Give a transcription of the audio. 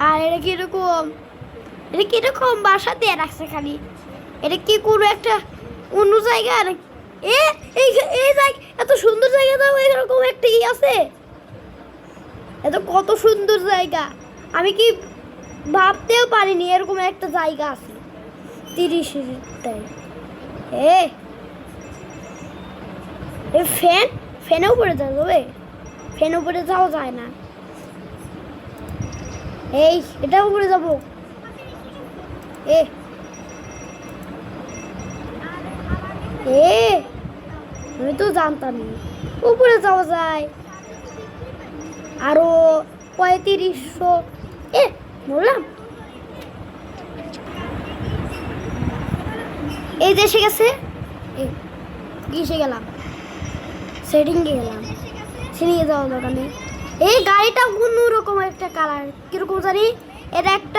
আর এটা কিরকম বাসা দিয়ে রাখছে খালি? এটা কি কোনো একটা অন্য জায়গা? এ এই এই জায়গা, এত সুন্দর জায়গা দাও, এরকম একটা ই আছে? এত কত সুন্দর জায়গা, আমি কি ভাবতেও পারিনি এরকম একটা জায়গা আছে 30-টায়। এ ফ্যানের উপরে যাবে? ফ্যানের উপরে যাওয়া যায় না। এই এটা উপরে যাবো। এ এ আমি তো জানতামই উপরে যাওয়া যায়। আরো 3500। বললাম এই দেশে গেছে। কিসে গেলাম? সেটিংয়ে গেলাম। সেটিংয়ে যাওয়া দরকার নেই। এই গাড়িটা অন্যরকম একটা কালার, কিরকম জানি। এটা একটা